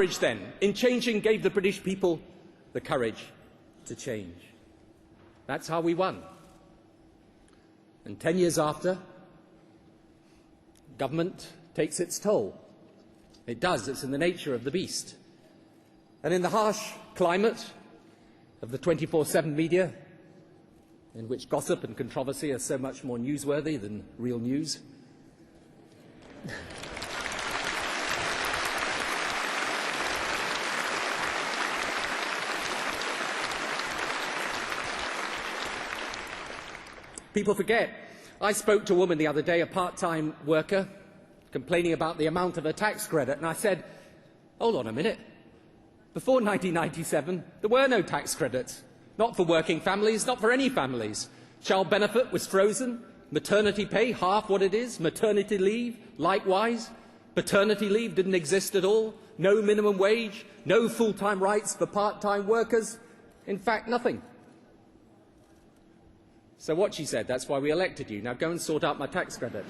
courage then, in changing, gave the British people the courage to change. That's how we won. And 10 years after, government takes its toll. It does. It's in the nature of the beast. And in the harsh climate of the 24/7 media, in which gossip and controversy are so much more newsworthy than real news, people forget. I spoke to a woman the other day, a part-time worker, complaining about the amount of her tax credit, and I said, hold on a minute. Before 1997, there were no tax credits. Not for working families, not for any families. Child benefit was frozen. Maternity pay, half what it is. Maternity leave, likewise. Paternity leave didn't exist at all. No minimum wage. No full-time rights for part-time workers. In fact, nothing. So what she said, that's why we elected you. Now go and sort out my tax credit.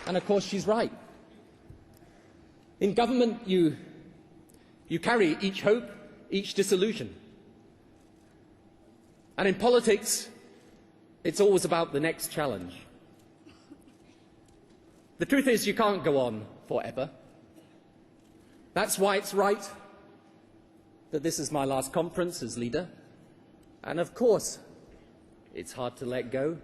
And of course she's right. In government you carry each hope, each disillusion. And in politics, it's always about the next challenge. The truth is you can't go on forever. That's why it's right that this is my last conference as leader. And of course, it's hard to let go,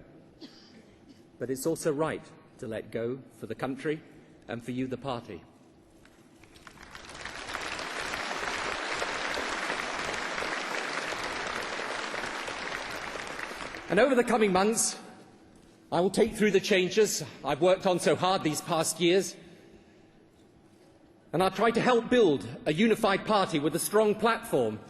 but it's also right to let go for the country and for you, the party. And over the coming months, I will take through the changes I've worked on so hard these past years, and I'll try to help build a unified party with a strong platform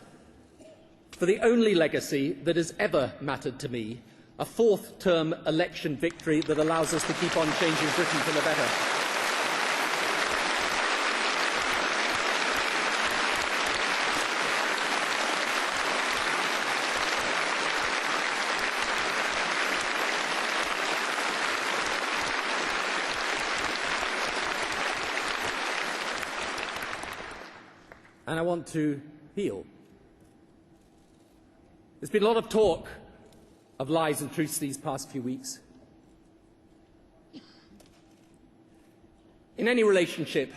for the only legacy that has ever mattered to me, a fourth-term election victory that allows us to keep on changing Britain for the better. And I want to heal. There's been a lot of talk of lies and truths these past few weeks. In any relationship,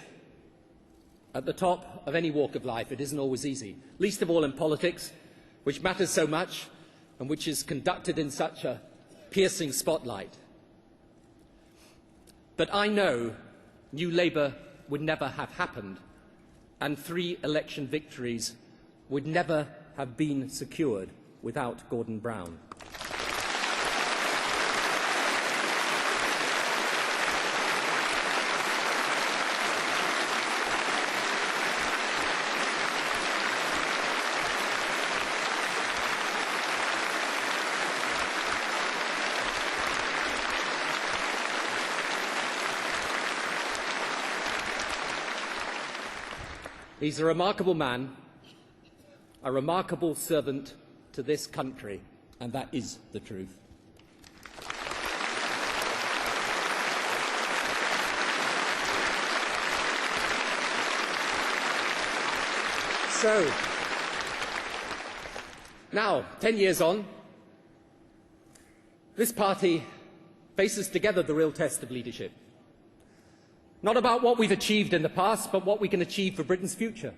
at the top of any walk of life, it isn't always easy, least of all in politics, which matters so much and which is conducted in such a piercing spotlight. But I know New Labour would never have happened, and 3 election victories would never have been secured without Gordon Brown. He's a remarkable man, a remarkable servant to this country, and that is the truth. So, now, 10 years on, this party faces together the real test of leadership. Not about what we've achieved in the past, but what we can achieve for Britain's future.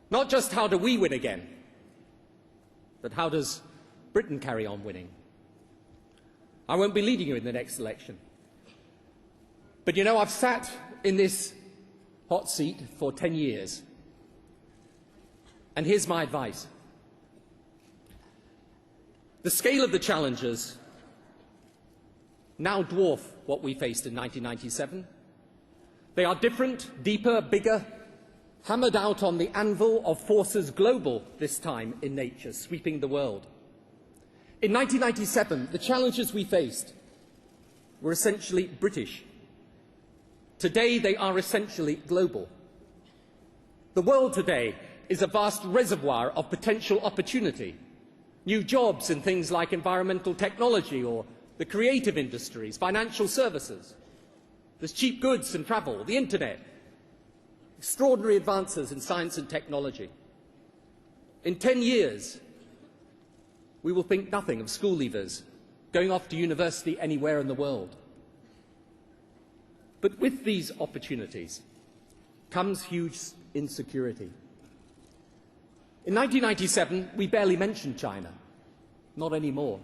Not just how do we win again, but how does Britain carry on winning? I won't be leading you in the next election. But you know, I've sat in this hot seat for 10 years. And here's my advice. The scale of the challenges now dwarf what we faced in 1997. They are different, deeper, bigger, hammered out on the anvil of forces global this time in nature, sweeping the world. In 1997, the challenges we faced were essentially British. Today, they are essentially global. The world today is a vast reservoir of potential opportunity, New jobs in things like environmental technology or the creative industries, financial services. There's cheap goods and travel, the internet, extraordinary advances in science and technology. In 10 years, we will think nothing of school leavers going off to university anywhere in the world. But with these opportunities comes huge insecurity. In 1997, we barely mentioned China. Not anymore.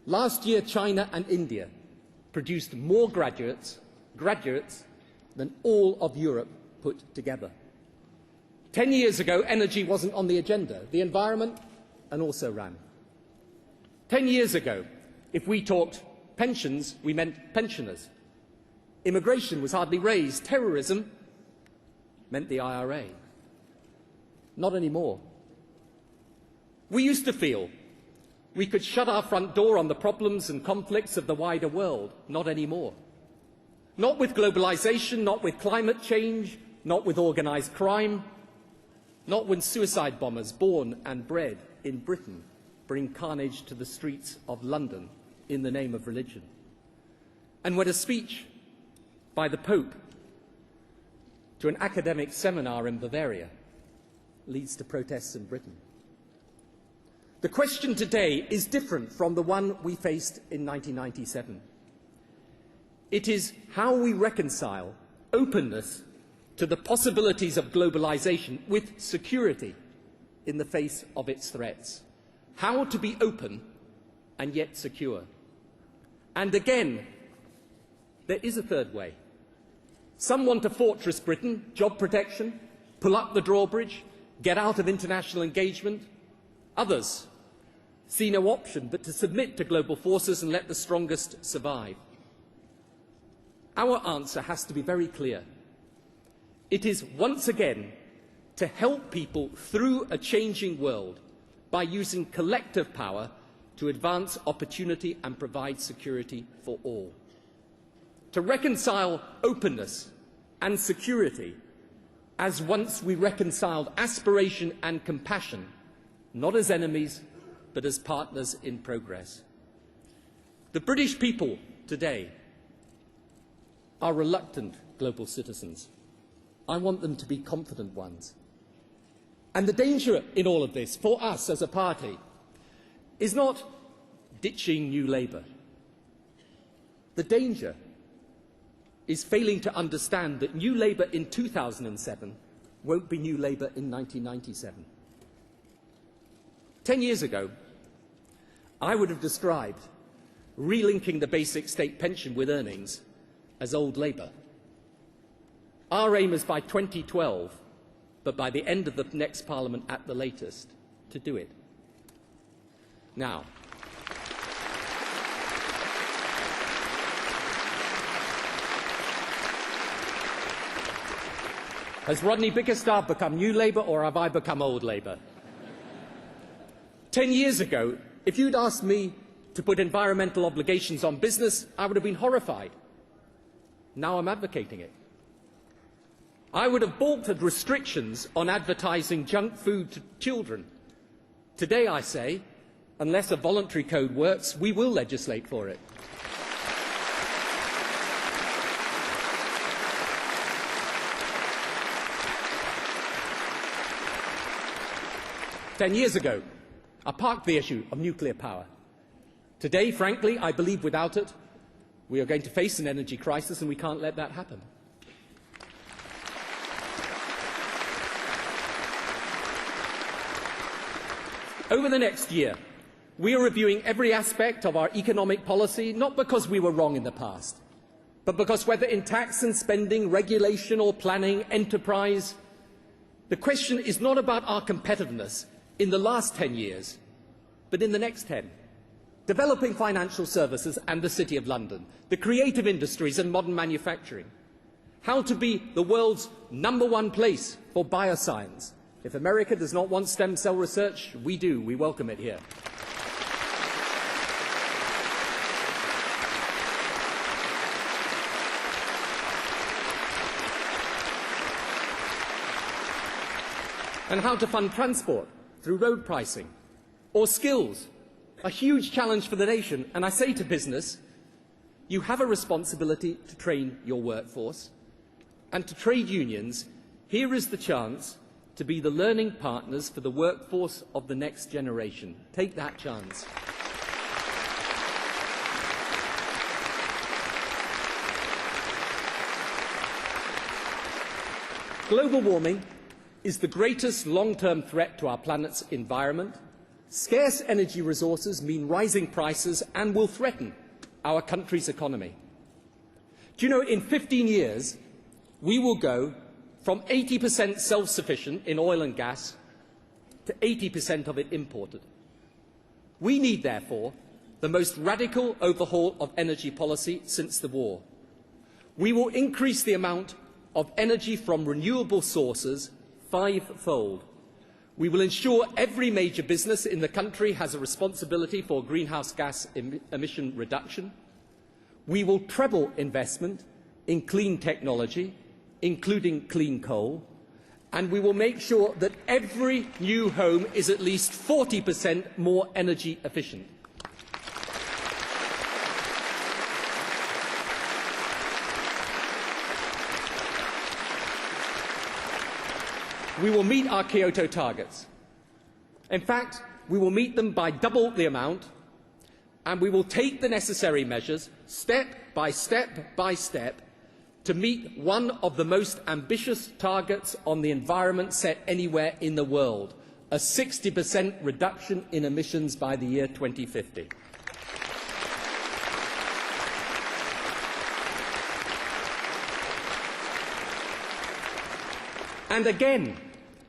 Last year, China and India produced more graduates than all of Europe put together. 10 years ago, energy wasn't on the agenda. The environment, and also ran. 10 years ago, if we talked pensions, we meant pensioners. Immigration was hardly raised. Terrorism meant the IRA. Not anymore. We used to feel we could shut our front door on the problems and conflicts of the wider world. Not anymore. Not with globalization, not with climate change, not with organized crime, not when suicide bombers born and bred in Britain bring carnage to the streets of London in the name of religion. And when a speech by the Pope to an academic seminar in Bavaria leads to protests in Britain. The question today is different from the one we faced in 1997. It is how we reconcile openness to the possibilities of globalization with security in the face of its threats. How to be open and yet secure. And again, there is a third way. Some want to fortress Britain, job protection, pull up the drawbridge, get out of international engagement. Others see no option but to submit to global forces and let the strongest survive. Our answer has to be very clear. It is once again to help people through a changing world by using collective power to advance opportunity and provide security for all. To reconcile openness and security as once we reconciled aspiration and compassion, not as enemies, but as partners in progress. The British people today are reluctant global citizens. I want them to be confident ones. And the danger in all of this, for us as a party, is not ditching New Labour. The danger is failing to understand that New Labour in 2007 won't be New Labour in 1997. 10 years ago, I would have described relinking the basic state pension with earnings as old Labour. Our aim is by 2012, but by the end of the next Parliament at the latest, to do it. Now, has Rodney Bickerstaff become New Labour or have I become old Labour? 10 years ago, if you'd asked me to put environmental obligations on business, I would have been horrified. Now I'm advocating it. I would have balked at restrictions on advertising junk food to children. Today I say, unless a voluntary code works, we will legislate for it. Ten years ago, I parked the issue of nuclear power. Today, frankly, I believe without it, we are going to face an energy crisis and we can't let that happen. Over the next year, we are reviewing every aspect of our economic policy, not because we were wrong in the past, but because whether in tax and spending, regulation or planning, enterprise, the question is not about our competitiveness in the last 10 years, but in the next 10. Developing financial services and the City of London, the creative industries and modern manufacturing. How to be the world's #1 place for bioscience. If America does not want stem cell research, we do. We welcome it here. And how to fund transport through road pricing, Or skills, a huge challenge for the nation. And I say to business, you have a responsibility to train your workforce. And to trade unions, here is the chance to be the learning partners for the workforce of the next generation. Take that chance. Global warming is the greatest long-term threat to our planet's environment. Scarce energy resources mean rising prices and will threaten our country's economy. Do you know, in 15 years, we will go from 80% self-sufficient in oil and gas to 80% of it imported. We need, therefore, the most radical overhaul of energy policy since the war. We will increase the amount of energy from renewable sources fivefold. We will ensure every major business in the country has a responsibility for greenhouse gas emission reduction. We will treble investment in clean technology, including clean coal, and we will make sure that every new home is at least 40% more energy efficient. We will meet our Kyoto targets. In fact, we will meet them by double the amount, and we will take the necessary measures, step by step by step, to meet one of the most ambitious targets on the environment set anywhere in the world, a 60% reduction in emissions by the year 2050. And again,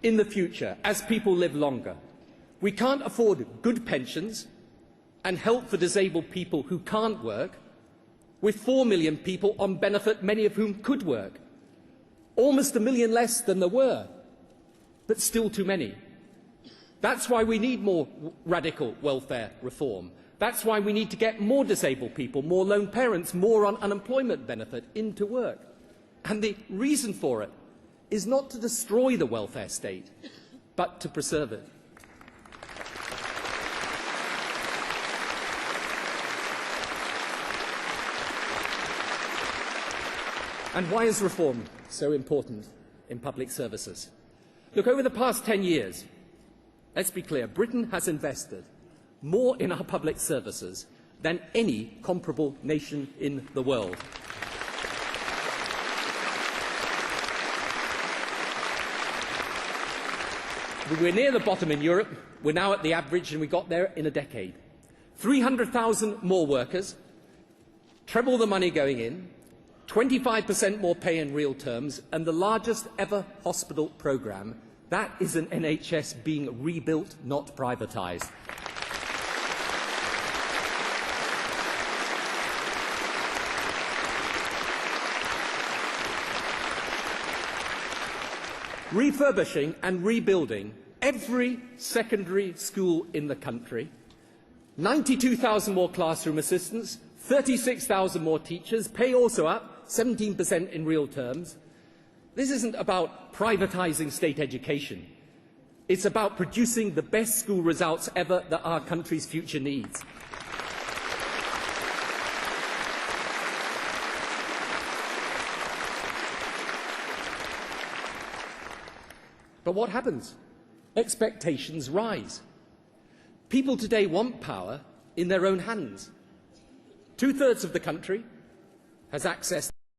in the future, as people live longer, we can't afford good pensions and help for disabled people who can't work, with 4 million people on benefit, many of whom could work. Almost 1 million less than there were, but still too many. That's why we need more radical welfare reform. That's why we need to get more disabled people, more lone parents, more on unemployment benefit into work. And the reason for it is not to destroy the welfare state, but to preserve it. And why is reform so important in public services? Look, over the past 10 years, let's be clear, Britain has invested more in our public services than any comparable nation in the world. We're near the bottom in Europe. We're now at the average, and we got there in a decade. 300,000 more workers, treble the money going in, 25% more pay in real terms, and the largest ever hospital programme. That is an NHS being rebuilt, not privatised. Refurbishing and rebuilding every secondary school in the country, 92,000 more classroom assistants, 36,000 more teachers, pay also up, 17% in real terms. This isn't about privatising state education. It's about producing the best school results ever that our country's future needs. But what happens? Expectations rise. People today want power in their own hands. 2/3 of the country has access